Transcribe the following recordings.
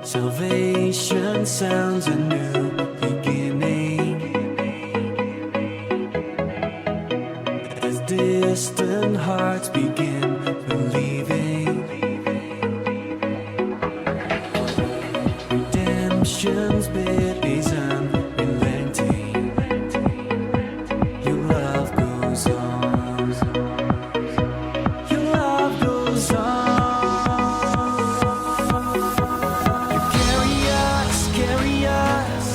Salvation sounds a new beginning. As distant hearts begin believing, redemption's bid is unrelenting. Your love goes on. Your love goes on. Carry us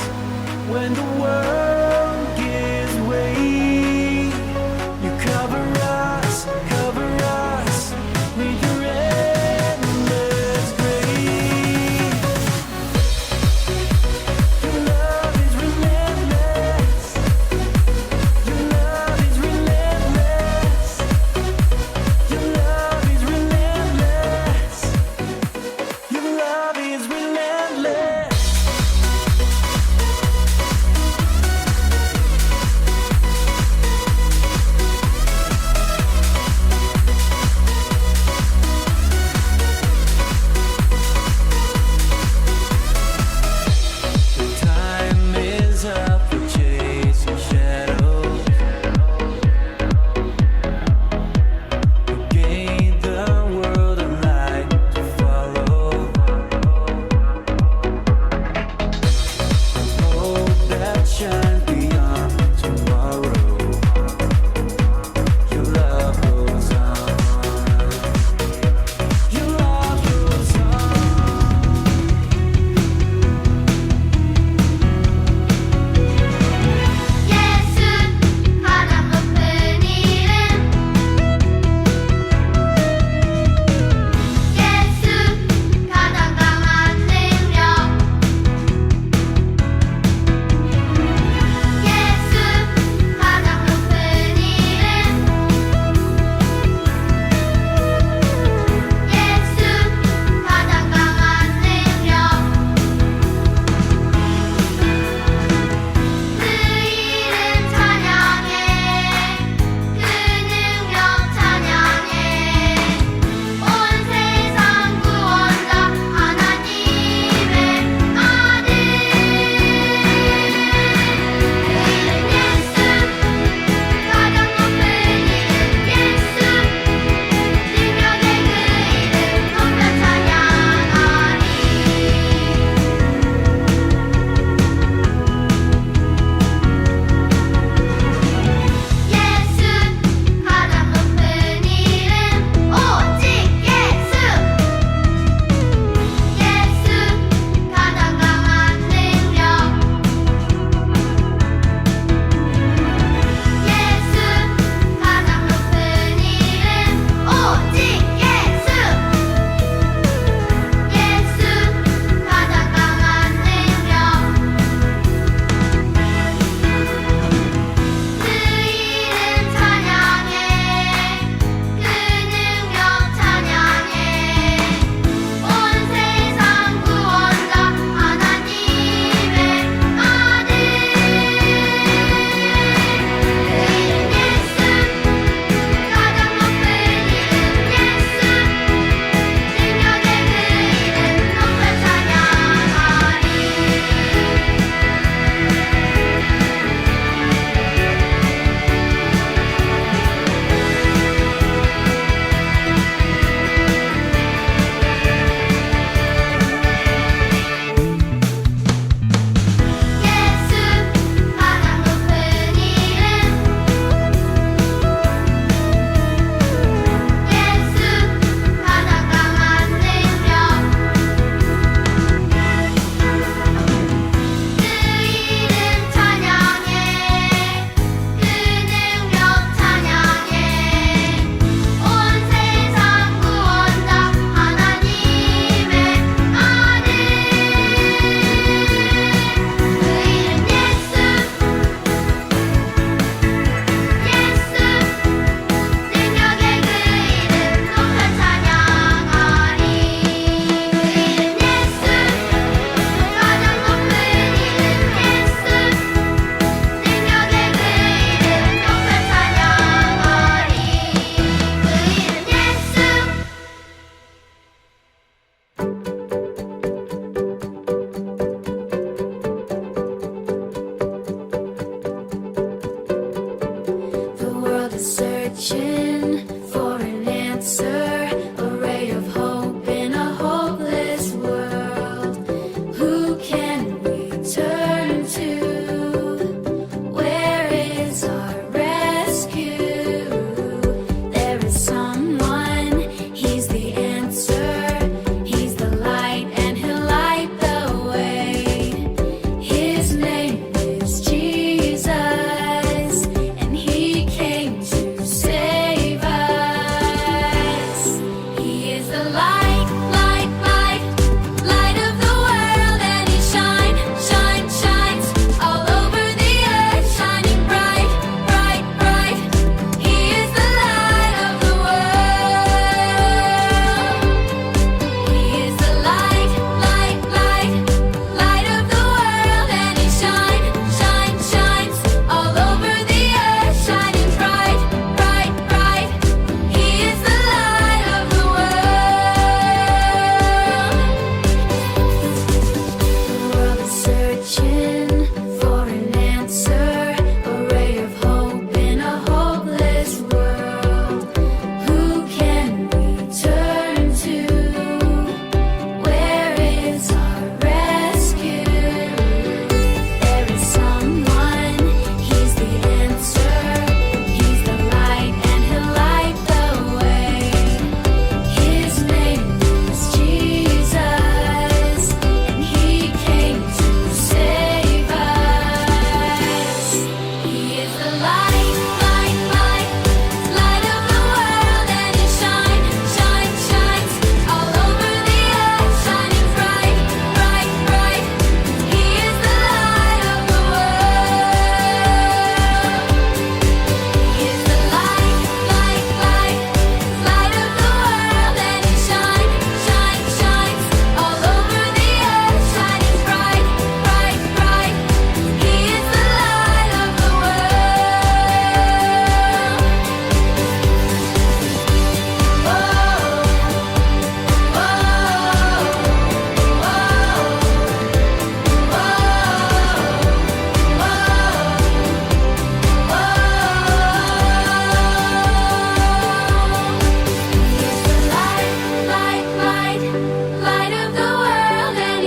when the world gives way. You cover us with your endless grace.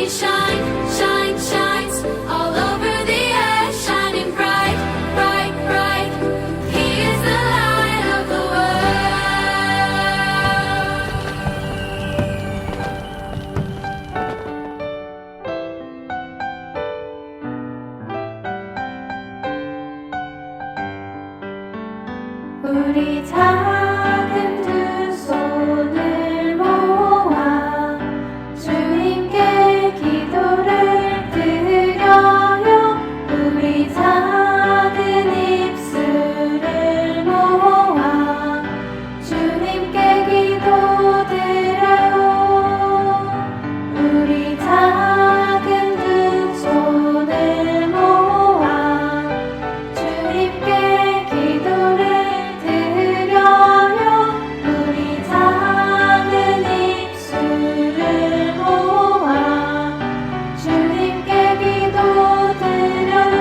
He shines all over the earth, shining bright, bright, bright. He is the light of the world. 우리 작은 두 손을 모아 주님께 기도를 드려요. 우리 작은 입술을 모아 주님께 기도드려요. 우리 작은 두 손을 모아 주님께 기도를 드려요. 우리 작은 입술을 모아 주님께 기도드려요.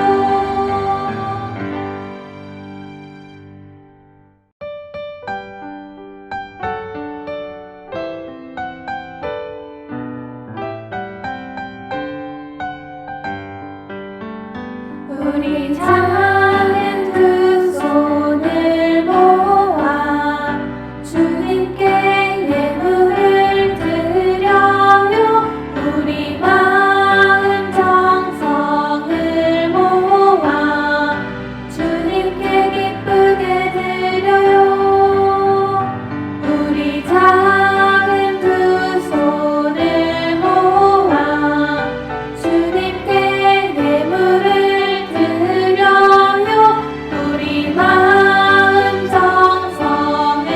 우리 작은 두 손을 모아 주님께 예물을 드려요. 우리 마음 정성을 모아 주님께 기쁘게 드려요. 우리 작은 두 손을 모아 주님께 예물을 드려요. 우리 마음 정성을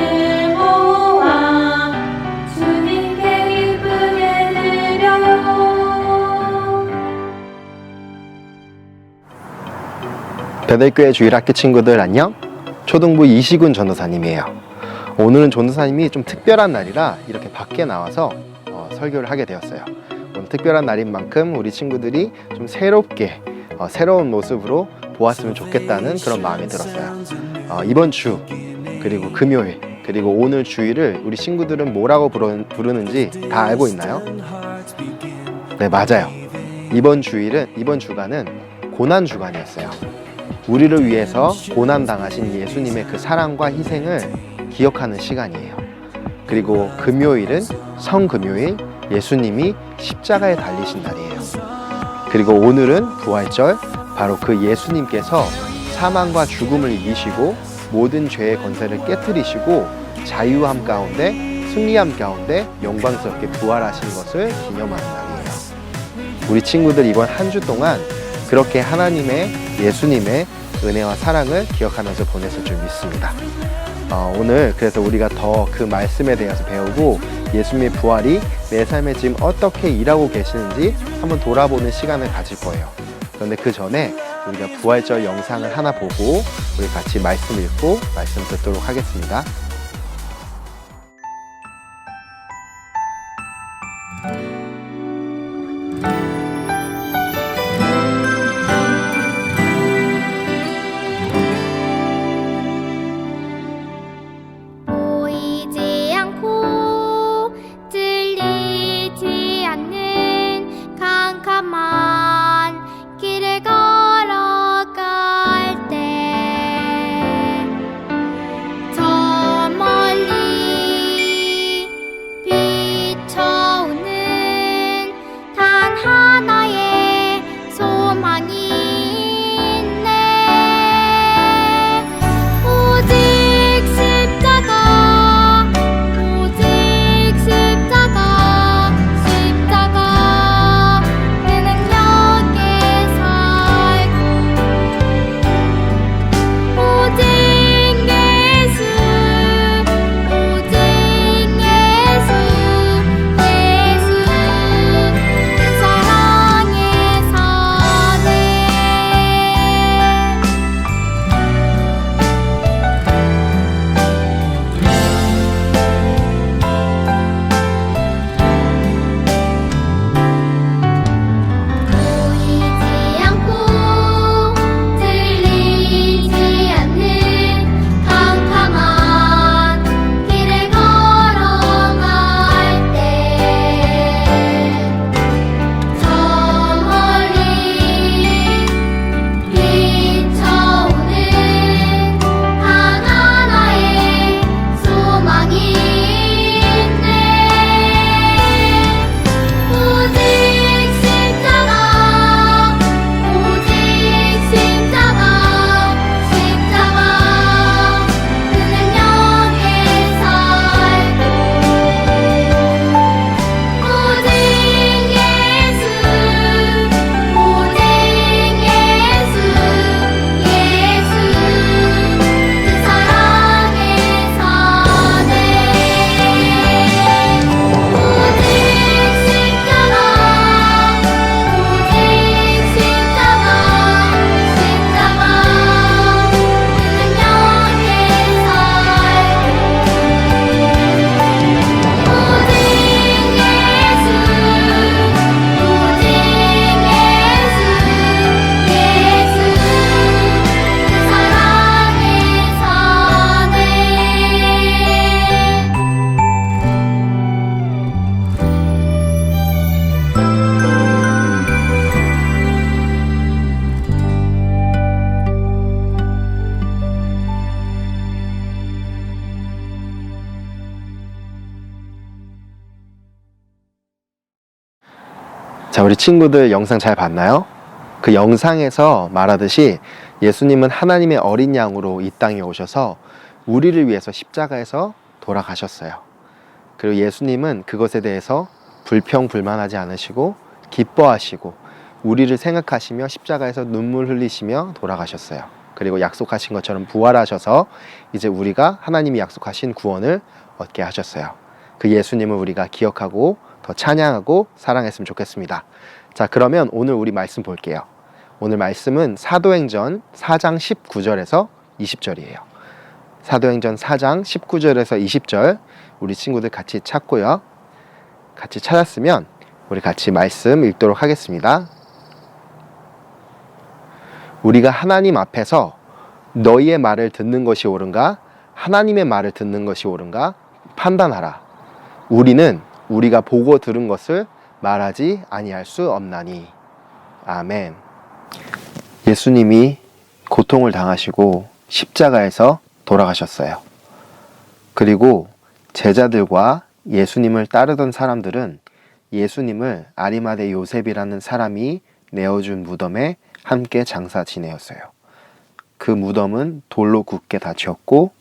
모아 주님께 기쁘게 드려요. 배들교회 주일학교 친구들 안녕? 초등부 이시군 전도사님이에요. 오늘은 전도사님이 좀 특별한 날이라 이렇게 밖에 나와서 설교를 하게 되었어요. 오늘 특별한 날인 만큼 우리 친구들이 좀 새롭게 새로운 모습으로 보았으면 좋겠다는 그런 마음이 들었어요. 이번 주 그리고 금요일 그리고 오늘 주일을 우리 친구들은 뭐라고 부르는지 다 알고 있나요? 네, 맞아요. 이번 주간은 고난 주간이었어요. 우리를 위해서 고난 당하신 예수님의 그 사랑과 희생을 기억하는 시간이에요. 그리고 금요일은 성금요일, 예수님이 십자가에 달리신 날이에요. 그리고 오늘은 부활절, 바로 그 예수님께서 사망과 죽음을 이기시고 모든 죄의 권세를 깨뜨리시고 자유함 가운데 승리함 가운데 영광스럽게 부활하신 것을 기념하는 날이에요. 우리 친구들 이번 한 주 동안 그렇게 하나님의 예수님의 은혜와 사랑을 기억하면서 보냈을 줄 믿습니다. 오늘 그래서 우리가 더 그 말씀에 대해서 배우고 예수님의 부활이 내 삶에 지금 어떻게 일하고 계시는지 한번 돌아보는 시간을 가질 거예요. 그런데 그 전에 우리가 부활절 영상을 하나 보고 우리 같이 말씀 읽고 말씀 듣도록 하겠습니다. 보이지 않고 들리지 않는 캄캄한 길을 걸어갈 때 저 자, 우리 친구들 영상 잘 봤나요? 그 영상에서 말하듯이 예수님은 하나님의 어린 양으로 이 땅에 오셔서 우리를 위해서 십자가에서 돌아가셨어요. 그리고 예수님은 그것에 대해서 불평불만하지 않으시고 기뻐하시고 우리를 생각하시며 십자가에서 눈물 흘리시며 돌아가셨어요. 그리고 약속하신 것처럼 부활하셔서 이제 우리가 하나님이 약속하신 구원을 얻게 하셨어요. 그 예수님을 우리가 기억하고 더 찬양하고 사랑했으면 좋겠습니다. 자, 그러면 오늘 우리 말씀 볼게요. 오늘 말씀은 사도행전 4장 19절에서 20절이에요. 사도행전 4장 19절에서 20절 우리 친구들 같이 찾고요. 같이 찾았으면 우리 같이 말씀 읽도록 하겠습니다. 우리가 하나님 앞에서 너희의 말을 듣는 것이 옳은가? 하나님의 말을 듣는 것이 옳은가? 판단하라. 우리는 우리가 보고 들은 것을 말하지 아니할 수 없나니. 아멘. 예수님이 고통을 당하시고 십자가에서 돌아가셨어요. 그리고 제자들과 예수님을 따르던 사람들은 예수님을 아리마대 요셉이라는 사람이 내어준 무덤에 함께 장사 지내었어요. 그 무덤은 돌로 굳게 닫혔고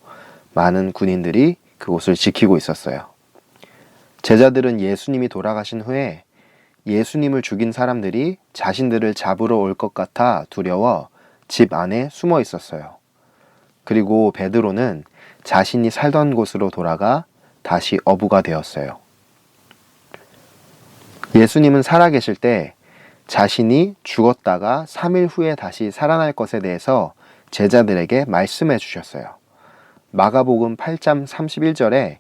많은 군인들이 그곳을 지키고 있었어요. 제자들은 예수님이 돌아가신 후에 예수님을 죽인 사람들이 자신들을 잡으러 올 것 같아 두려워 집 안에 숨어 있었어요. 그리고 베드로는 자신이 살던 곳으로 돌아가 다시 어부가 되었어요. 예수님은 살아계실 때 자신이 죽었다가 3일 후에 다시 살아날 것에 대해서 제자들에게 말씀해 주셨어요. 마가복음 8장 31절에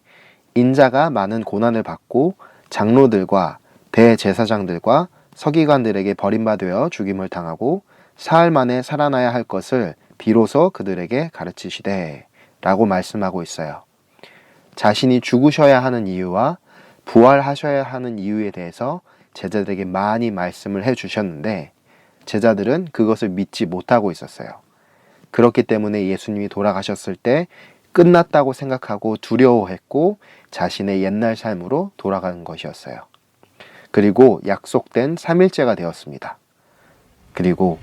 인자가 많은 고난을 받고 장로들과 대제사장들과 서기관들에게 버림받아 죽임을 당하고 사흘 만에 살아나야 할 것을 비로소 그들에게 가르치시되 라고 말씀하고 있어요. 자신이 죽으셔야 하는 이유와 부활하셔야 하는 이유에 대해서 제자들에게 많이 말씀을 해주셨는데 제자들은 그것을 믿지 못하고 있었어요. 그렇기 때문에 예수님이 돌아가셨을 때 끝났다고 생각하고 두려워했고 자신의 옛날 삶으로 돌아가는 것이었어요. 그리고 약속된 3일째가 되었습니다. 그리고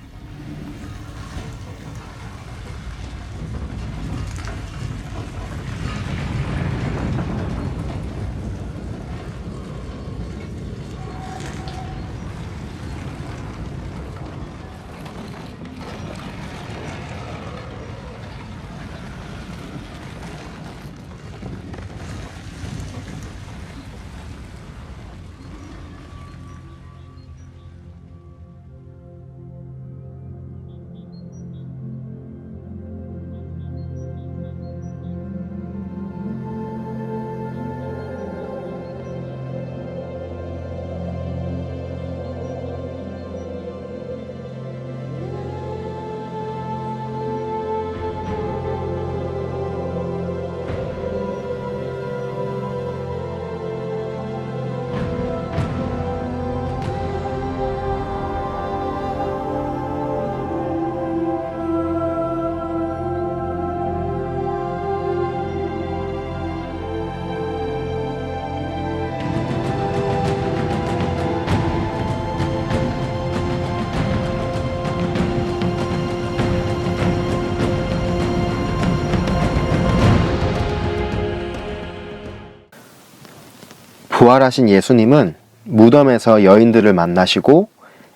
부활하신 예수님은 무덤에서 여인들을 만나시고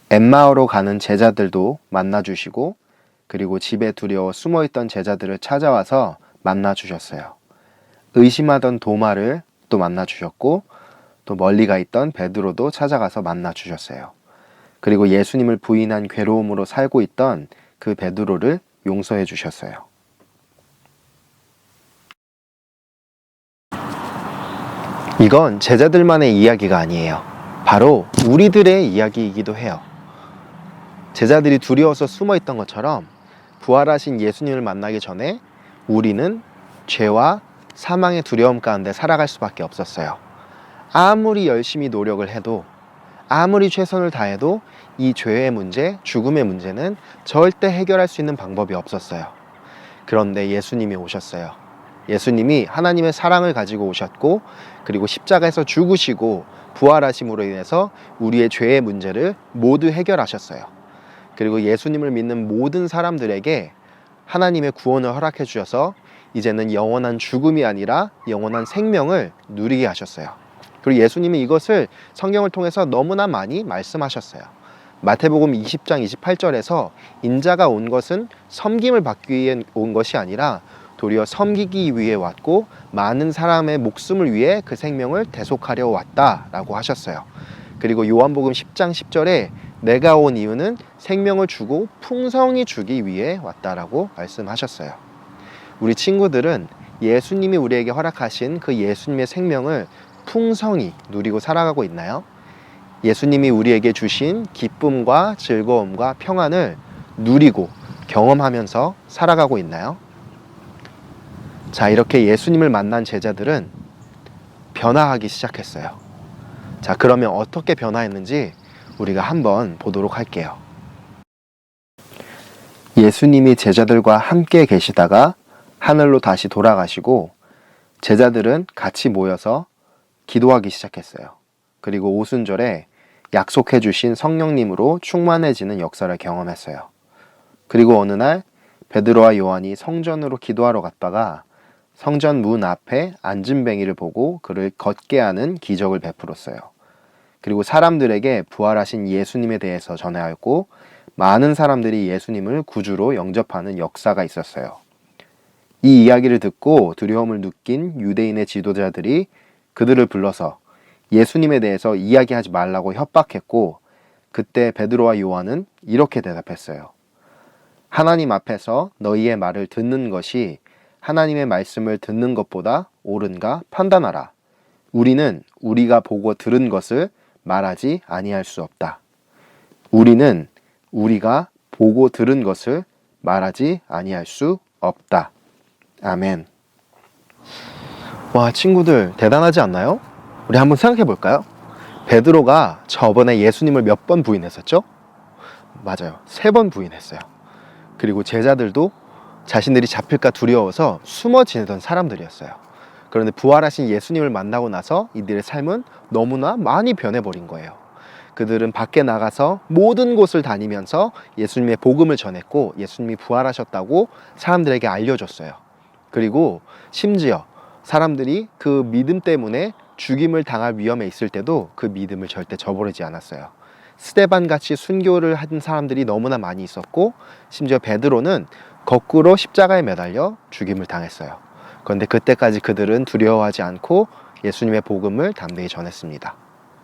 엠마오로 가는 제자들도 만나주시고 그리고 집에 두려워 숨어있던 제자들을 찾아와서 만나주셨어요. 의심하던 도마를 또 만나주셨고 또 멀리 가 있던 베드로도 찾아가서 만나주셨어요. 그리고 예수님을 부인한 괴로움으로 살고 있던 그 베드로를 용서해 주셨어요. 이건 제자들만의 이야기가 아니에요. 바로 우리들의 이야기이기도 해요. 제자들이 두려워서 숨어있던 것처럼 부활하신 예수님을 만나기 전에 우리는 죄와 사망의 두려움 가운데 살아갈 수밖에 없었어요. 아무리 열심히 노력을 해도 아무리 최선을 다해도 이 죄의 문제, 죽음의 문제는 절대 해결할 수 있는 방법이 없었어요. 그런데 예수님이 오셨어요. 예수님이 하나님의 사랑을 가지고 오셨고, 그리고 십자가에서 죽으시고 부활하심으로 인해서 우리의 죄의 문제를 모두 해결하셨어요. 그리고 예수님을 믿는 모든 사람들에게 하나님의 구원을 허락해 주셔서 이제는 영원한 죽음이 아니라 영원한 생명을 누리게 하셨어요. 그리고 예수님이 이것을 성경을 통해서 너무나 많이 말씀하셨어요. 마태복음 20장 28절에서 인자가 온 것은 섬김을 받기 위해 온 것이 아니라 도리어 섬기기 위해 왔고 많은 사람의 목숨을 위해 그 생명을 대속하려 왔다라고 하셨어요. 그리고 요한복음 10장 10절에 내가 온 이유는 생명을 주고 풍성히 주기 위해 왔다라고 말씀하셨어요. 우리 친구들은 예수님이 우리에게 허락하신 그 예수님의 생명을 풍성히 누리고 살아가고 있나요? 예수님이 우리에게 주신 기쁨과 즐거움과 평안을 누리고 경험하면서 살아가고 있나요? 자, 이렇게 예수님을 만난 제자들은 변화하기 시작했어요. 자, 그러면 어떻게 변화했는지 우리가 한번 보도록 할게요. 예수님이 제자들과 함께 계시다가 하늘로 다시 돌아가시고 제자들은 같이 모여서 기도하기 시작했어요. 그리고 오순절에 약속해 주신 성령님으로 충만해지는 역사를 경험했어요. 그리고 어느 날 베드로와 요한이 성전으로 기도하러 갔다가 성전 문 앞에 안진뱅이를 보고 그를 걷게 하는 기적을 베풀었어요. 그리고 사람들에게 부활하신 예수님에 대해서 전하였고 많은 사람들이 예수님을 구주로 영접하는 역사가 있었어요. 이 이야기를 듣고 두려움을 느낀 유대인의 지도자들이 그들을 불러서 예수님에 대해서 이야기하지 말라고 협박했고 그때 베드로와 요한은 이렇게 대답했어요. 하나님 앞에서 너희의 말을 듣는 것이 하나님의 말씀을 듣는 것보다 옳은가 판단하라. 우리는 우리가 보고 들은 것을 말하지 아니할 수 없다. 우리는 우리가 보고 들은 것을 말하지 아니할 수 없다. 아멘. 와, 친구들 대단하지 않나요? 우리 한번 생각해 볼까요? 베드로가 저번에 예수님을 몇 번 부인했었죠? 맞아요. 3번 부인했어요. 그리고 제자들도 자신들이 잡힐까 두려워서 숨어 지내던 사람들이었어요. 그런데 부활하신 예수님을 만나고 나서 이들의 삶은 너무나 많이 변해버린 거예요. 그들은 밖에 나가서 모든 곳을 다니면서 예수님의 복음을 전했고 예수님이 부활하셨다고 사람들에게 알려줬어요. 그리고 심지어 사람들이 그 믿음 때문에 죽임을 당할 위험에 있을 때도 그 믿음을 절대 저버리지 않았어요. 스데반같이 순교를 한 사람들이 너무나 많이 있었고 심지어 베드로는 거꾸로 십자가에 매달려 죽임을 당했어요. 그런데 그때까지 그들은 두려워하지 않고 예수님의 복음을 담대히 전했습니다.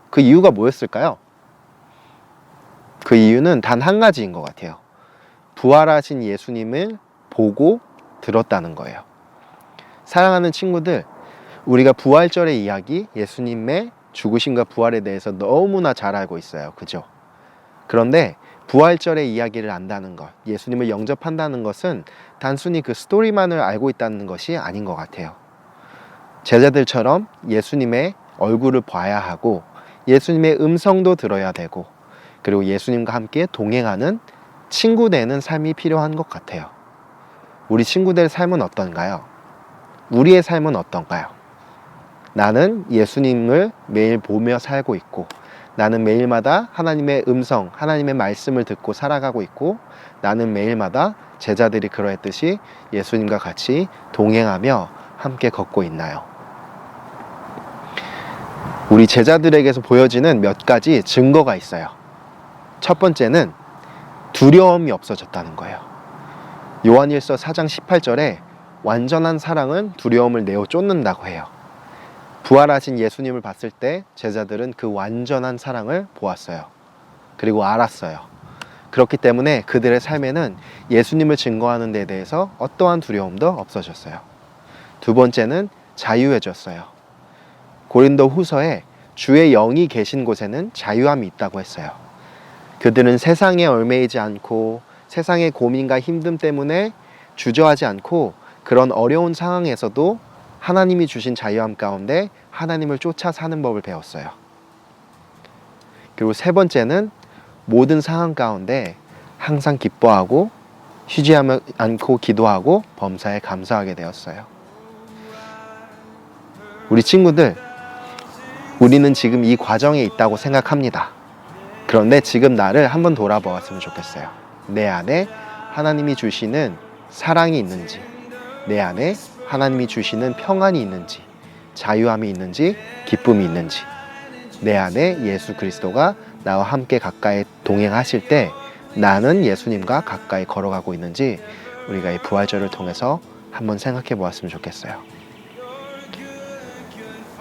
그 이유가 뭐였을까요? 그 이유는 단 한 가지인 것 같아요. 부활하신 예수님을 보고 들었다는 거예요. 사랑하는 친구들, 우리가 부활절의 이야기, 예수님의 죽으심과 부활에 대해서 너무나 잘 알고 있어요. 그죠? 그런데 부활절의 이야기를 안다는 것, 예수님을 영접한다는 것은 단순히 그 스토리만을 알고 있다는 것이 아닌 것 같아요. 제자들처럼 예수님의 얼굴을 봐야 하고 예수님의 음성도 들어야 되고 그리고 예수님과 함께 동행하는 친구 되는 삶이 필요한 것 같아요. 우리 친구들의 삶은 어떤가요? 우리의 삶은 어떤가요? 나는 예수님을 매일 보며 살고 있고 나는 매일마다 하나님의 음성, 하나님의 말씀을 듣고 살아가고 있고 나는 매일마다 제자들이 그러했듯이 예수님과 같이 동행하며 함께 걷고 있나요? 우리 제자들에게서 보여지는 몇 가지 증거가 있어요. 첫 번째는 두려움이 없어졌다는 거예요. 요한일서 4장 18절에 완전한 사랑은 두려움을 내어 쫓는다고 해요. 부활하신 예수님을 봤을 때 제자들은 그 완전한 사랑을 보았어요. 그리고 알았어요. 그렇기 때문에 그들의 삶에는 예수님을 증거하는 데 대해서 어떠한 두려움도 없어졌어요. 두 번째는 자유해졌어요. 고린도 후서에 주의 영이 계신 곳에는 자유함이 있다고 했어요. 그들은 세상에 얽매이지 않고 세상의 고민과 힘듦 때문에 주저하지 않고 그런 어려운 상황에서도 하나님이 주신 자유함 가운데 하나님을 쫓아 사는 법을 배웠어요. 그리고 세 번째는 모든 상황 가운데 항상 기뻐하고 쉬지 않고 기도하고 범사에 감사하게 되었어요. 우리 친구들, 우리는 지금 이 과정에 있다고 생각합니다. 그런데 지금 나를 한번 돌아보았으면 좋겠어요. 내 안에 하나님이 주시는 사랑이 있는지, 내 안에 하나님이 주시는 평안이 있는지, 자유함이 있는지, 기쁨이 있는지, 내 안에 예수 그리스도가 나와 함께 가까이 동행하실 때 나는 예수님과 가까이 걸어가고 있는지 우리가 이 부활절을 통해서 한번 생각해 보았으면 좋겠어요.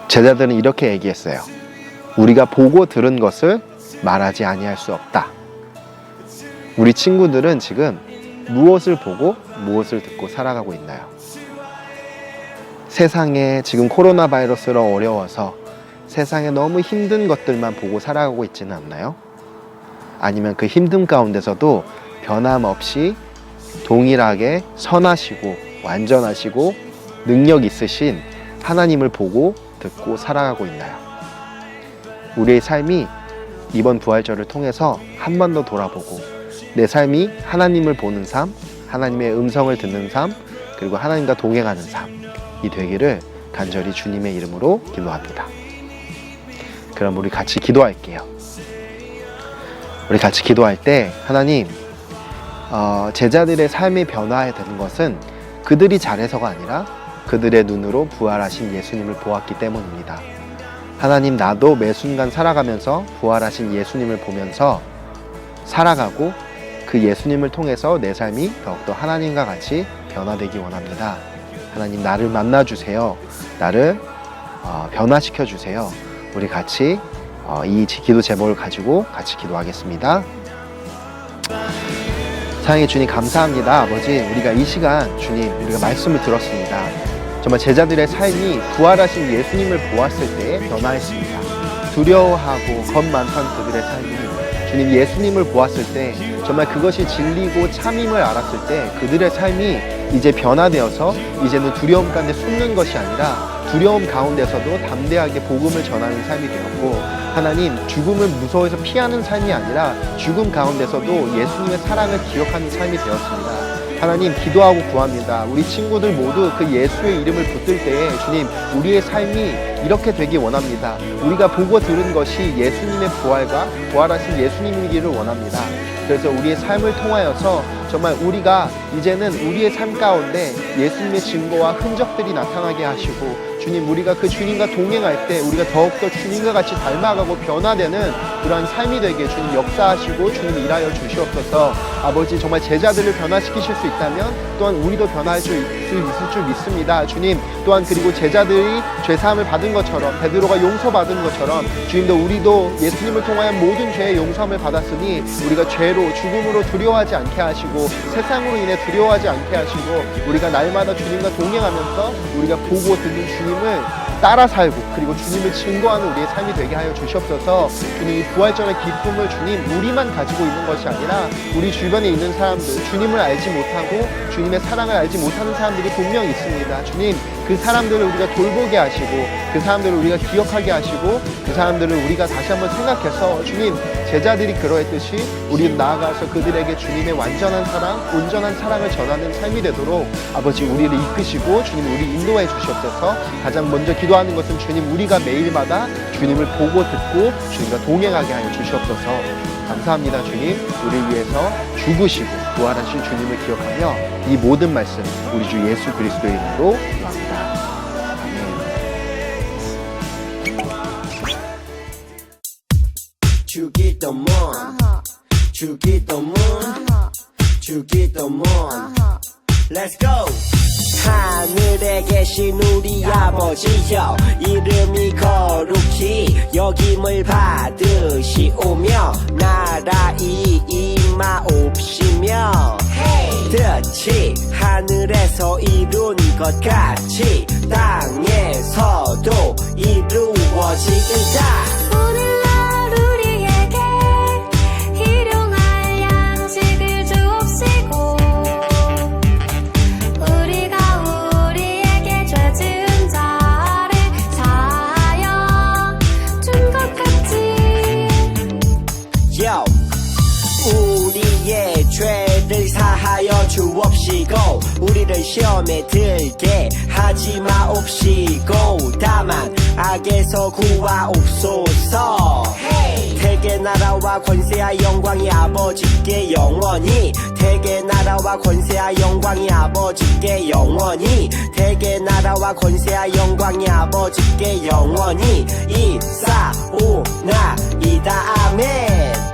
제자들은 이렇게 얘기했어요. 우리가 보고 들은 것을 말하지 아니할 수 없다. 우리 친구들은 지금 무엇을 보고 무엇을 듣고 살아가고 있나요? 세상에 지금 코로나 바이러스로 어려워서 세상에 너무 힘든 것들만 보고 살아가고 있지는 않나요? 아니면 그 힘든 가운데서도 변함없이 동일하게 선하시고 완전하시고 능력 있으신 하나님을 보고 듣고 살아가고 있나요? 우리의 삶이 이번 부활절을 통해서 한 번 더 돌아보고 내 삶이 하나님을 보는 삶, 하나님의 음성을 듣는 삶, 그리고 하나님과 동행하는 삶이 되기를 간절히 주님의 이름으로 기도합니다. 그럼 우리 같이 기도할게요. 우리 같이 기도할 때 하나님, 제자들의 삶이 변화되는 것은 그들이 잘해서가 아니라 그들의 눈으로 부활하신 예수님을 보았기 때문입니다. 하나님, 나도 매 순간 살아가면서 부활하신 예수님을 보면서 살아가고 그 예수님을 통해서 내 삶이 더욱더 하나님과 같이 변화되기 원합니다. 하나님, 나를 만나주세요. 나를 변화시켜 주세요. 우리 같이 이 기도 제목을 가지고 같이 기도하겠습니다. 사랑의 주님, 감사합니다. 아버지, 우리가 이 시간 주님, 우리가 말씀을 들었습니다. 정말 제자들의 삶이 부활하신 예수님을 보았을 때 변화했습니다. 두려워하고 겁 많던 그들의 삶이 주님 예수님을 보았을 때 정말 그것이 진리고 참임을 알았을 때 그들의 삶이 이제 변화되어서 이제는 두려움 가운데 숨는 것이 아니라 두려움 가운데서도 담대하게 복음을 전하는 삶이 되었고, 하나님, 죽음을 무서워해서 피하는 삶이 아니라 죽음 가운데서도 예수님의 사랑을 기억하는 삶이 되었습니다. 하나님, 기도하고 구합니다. 우리 친구들 모두 그 예수의 이름을 붙들 때에 주님, 우리의 삶이 이렇게 되기 원합니다. 우리가 보고 들은 것이 예수님의 부활과 부활하신 예수님이기를 원합니다. 그래서 우리의 삶을 통하여서 정말 우리가 이제는 우리의 삶 가운데 예수님의 증거와 흔적들이 나타나게 하시고, 주님, 우리가 그 주님과 동행할 때 우리가 더욱더 주님과 같이 닮아가고 변화되는 그러한 삶이 되게 주님 역사하시고 주님 일하여 주시옵소서. 아버지, 정말 제자들을 변화시키실 수 있다면 또한 우리도 변화할 수 있을 줄 믿습니다. 주님, 또한 그리고 제자들이 죄사함을 받은 것처럼, 베드로가 용서받은 것처럼 주님도 우리도 예수님을 통하여 모든 죄의 용서함을 받았으니 우리가 죄로 죽음으로 두려워하지 않게 하시고 세상으로 인해 두려워하지 않게 하시고 우리가 날마다 주님과 동행하면서 우리가 보고 듣는 주님을 따라 살고 그리고 주님을 증거하는 우리의 삶이 되게 하여 주시옵소서. 주님, 이 부활절의 기쁨을 주님 우리만 가지고 있는 것이 아니라 우리 주변에 있는 사람들, 주님을 알지 못하고 주님의 사랑을 알지 못하는 사람들이 분명히 있습니다. 주님, 그 사람들을 우리가 돌보게 하시고 그 사람들을 우리가 기억하게 하시고 그 사람들을 우리가 다시 한번 생각해서 주님, 제자들이 그러했듯이 우리는 나아가서 그들에게 주님의 완전한 사랑, 온전한 사랑을 전하는 삶이 되도록 아버지 우리를 이끄시고 주님 우리 인도해 주시옵소서. 가장 먼저 기도하는 것은 주님, 우리가 매일마다 주님을 보고 듣고 주님과 동행하게 하여 주시옵소서. 감사합니다. 주님, 우리를 위해서 죽으시고 부활하신 주님을 기억하며 이 모든 말씀 우리 주 예수 그리스도의 이름으로 기도합니다. 주기도문 주기도문 주기도문 Let's go! 하늘에 계신 우리 아버지여, 이름이 거룩히 여김을 받으시오며 나라이 임하옵시며 뜻이 하늘에서 이룬 것 같이 땅에서도 이루어지이다. 오늘날 우리에게 일용할 양식을 주옵시고 우리가 우리에게 죄 지은 자를 사하여 준 것 같이 우리의 죄를 사하여 주옵시고 우리를 시험에 들게 하지 마옵시고 다만 악에서 구하옵소서 대개 나라와 권세와 영광이 아버지께 영원히 대개 나라와 권세와 영광이 아버지께 영원히 대개 나라와 권세와 영광이 아버지께 영원히 이사오나이다 아멘